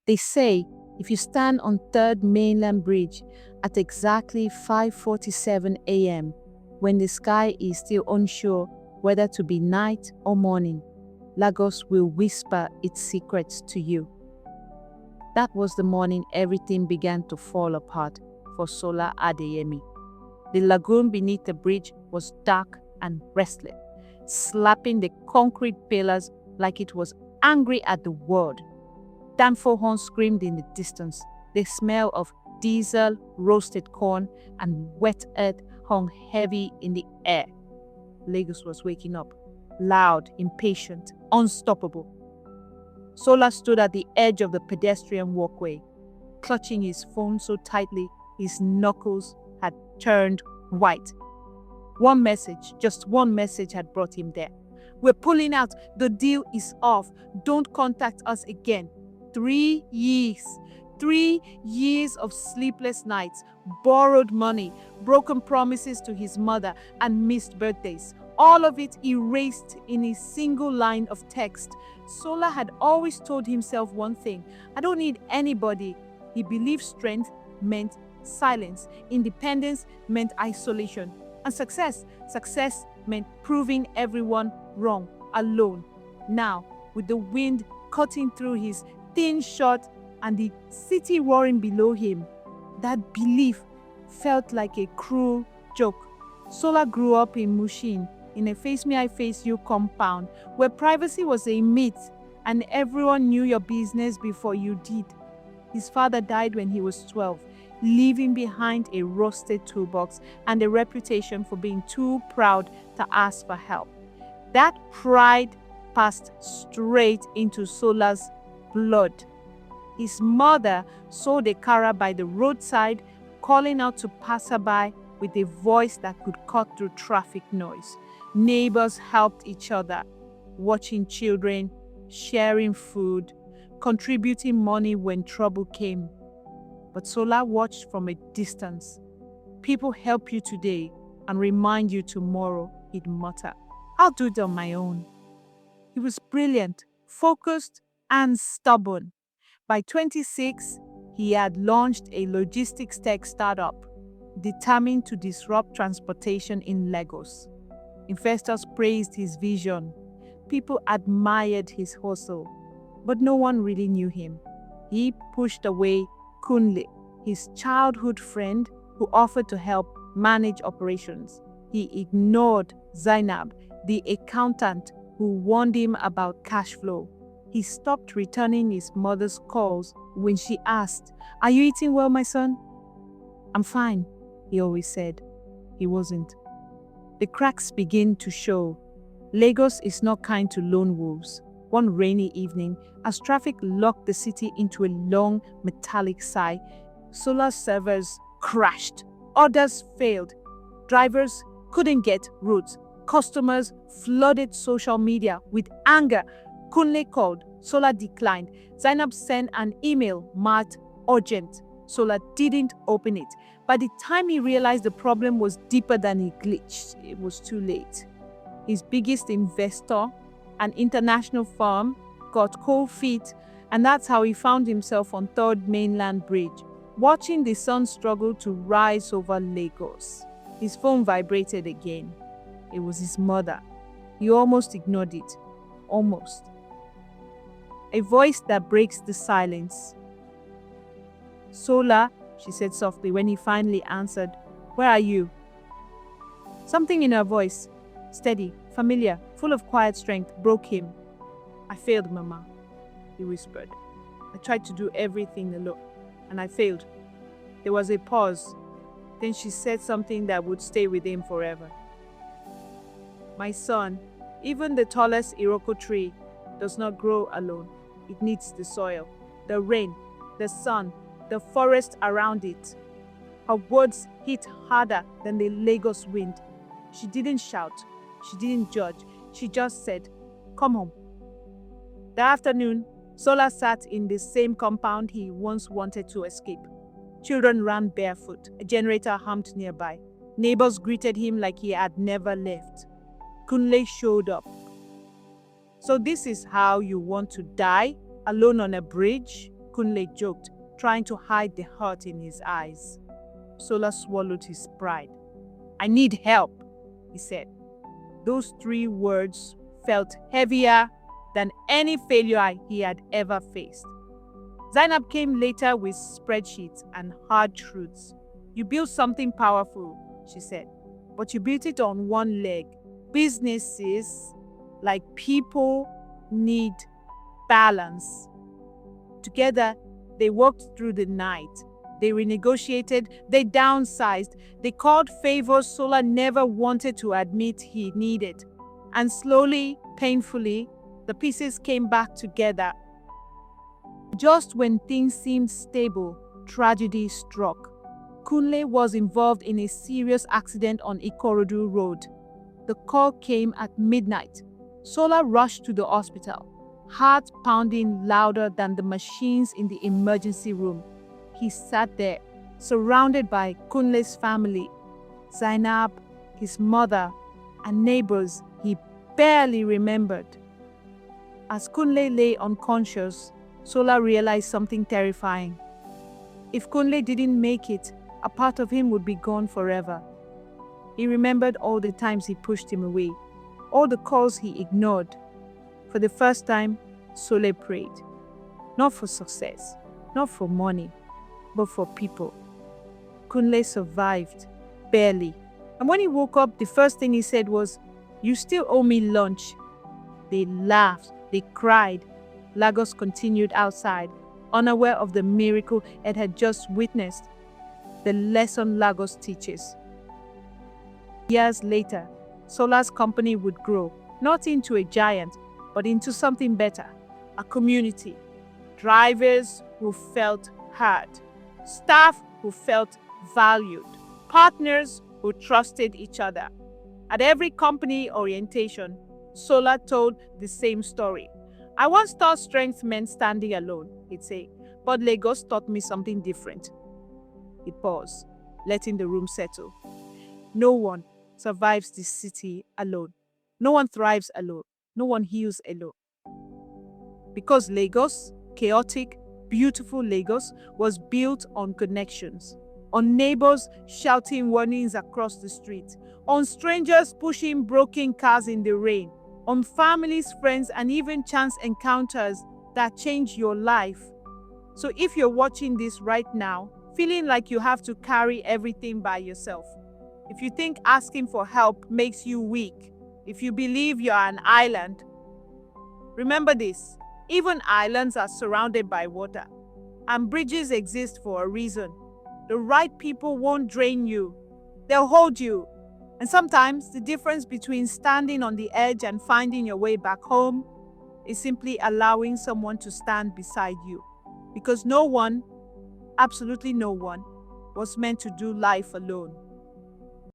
They say if you stand on Third Mainland Bridge at exactly 5:47 a.m., when the sky is still unsure whether to be night or morning, Lagos will whisper its secrets to you. That was the morning everything began to fall apart for Sola Adeyemi. The lagoon beneath the bridge was dark and restless, slapping the concrete pillars like it was angry at the world. Danfo horns screamed in the distance. The smell of diesel, roasted corn, and wet earth hung heavy in the air. Lagos was waking up, loud, impatient, unstoppable. Sola stood at the edge of the pedestrian walkway, clutching his phone so tightly his knuckles had turned white. One message, just one message had brought him there. We're pulling out. The deal is off. Don't contact us again. 3 years. 3 years of sleepless nights, borrowed money, broken promises to his mother, and missed birthdays. All of it erased in a single line of text. Sola had always told himself one thing: I don't need anybody. He believed strength meant silence, independence meant isolation, and success meant proving everyone wrong, alone. Now, with the wind cutting through his thin shirt and the city roaring below him, that belief felt like a cruel joke. Sola grew up in Mushin, in a face-me-I-face-you compound where privacy was a myth and everyone knew your business before you did. His father died when he was 12, leaving behind a rusted toolbox and a reputation for being too proud to ask for help. That pride passed straight into Sola's blood. His mother sold a kara by the roadside, calling out to passerby with a voice that could cut through traffic noise. Neighbors helped each other, watching children, sharing food, contributing money when trouble came. But Sola watched from a distance. People help you today and remind you tomorrow, he'd mutter. I'll do it on my own. He was brilliant, focused, and stubborn. By 26, he had launched a logistics tech startup, determined to disrupt transportation in Lagos. Investors praised his vision. People admired his hustle, but no one really knew him. He pushed away Kunle, his childhood friend who offered to help manage operations. He ignored Zainab, the accountant who warned him about cash flow. He stopped returning his mother's calls when she asked, "Are you eating well, my son?" "I'm fine," he always said. He wasn't. The cracks begin to show. Lagos is not kind to lone wolves. One rainy evening, as traffic locked the city into a long metallic sigh, solar servers crashed. Orders failed. Drivers couldn't get routes. Customers flooded social media with anger. Kunle called. Sola declined. Zainab sent an email marked urgent. Sola didn't open it. By the time he realized the problem was deeper than he glitched, it was too late. His biggest investor, an international firm, got cold feet, and that's how he found himself on Third Mainland Bridge, watching the sun struggle to rise over Lagos. His phone vibrated again. It was his mother. He almost ignored it. Almost. A voice that breaks the silence. "Sola," she said softly when he finally answered. "Where are you?" Something in her voice, steady, familiar, full of quiet strength, broke him. "I failed, Mama," he whispered. "I tried to do everything alone, and I failed." There was a pause. Then she said something that would stay with him forever. "My son, even the tallest Iroko tree does not grow alone. It needs the soil, the rain, the sun, the forest around it." Her words hit harder than the Lagos wind. She didn't shout. She didn't judge. She just said, "Come home." That afternoon, Sola sat in the same compound he once wanted to escape. Children ran barefoot. A generator hummed nearby. Neighbors greeted him like he had never left. Kunle showed up. "So this is how you want to die? Alone on a bridge?" Kunle joked, trying to hide the hurt in his eyes. Sola swallowed his pride. "I need help," he said. Those 3 words felt heavier than any failure he had ever faced. Zainab came later with spreadsheets and hard truths. "You built something powerful," she said, "but you built it on one leg. Businesses, like people, need balance." Together, they worked through the night. They renegotiated, they downsized, they called favors Sola never wanted to admit he needed. And slowly, painfully, the pieces came back together. Just when things seemed stable, tragedy struck. Kunle was involved in a serious accident on Ikorodu Road. The call came at midnight. Sola rushed to the hospital, heart pounding louder than the machines in the emergency room. He sat there, surrounded by Kunle's family, Zainab, his mother, and neighbors he barely remembered. As Kunle lay unconscious, Sola realized something terrifying. If Kunle didn't make it, a part of him would be gone forever. He remembered all the times he pushed him away, all the calls he ignored. For the first time, Sola prayed. Not for success, not for money, but for people. Kunle survived, barely. And when he woke up, the first thing he said was, "You still owe me lunch." They laughed, they cried. Lagos continued outside, unaware of the miracle it had just witnessed. The lesson Lagos teaches. Years later, Sola's company would grow, not into a giant, but into something better. A community. Drivers who felt heard. Staff who felt valued. Partners who trusted each other. At every company orientation, Sola told the same story. "I once thought strength meant standing alone," he'd say, "but Lagos taught me something different." He'd pause, letting the room settle. No one survives this city alone. No one thrives alone. No one heals alone. Because Lagos, chaotic, beautiful Lagos, was built on connections, on neighbors shouting warnings across the street, on strangers pushing broken cars in the rain, on families, friends, and even chance encounters that change your life. So if you're watching this right now, feeling like you have to carry everything by yourself, if you think asking for help makes you weak, if you believe you're an island, remember this: even islands are surrounded by water, and bridges exist for a reason. The right people won't drain you, they'll hold you. And sometimes the difference between standing on the edge and finding your way back home is simply allowing someone to stand beside you. Because no one, absolutely no one, was meant to do life alone.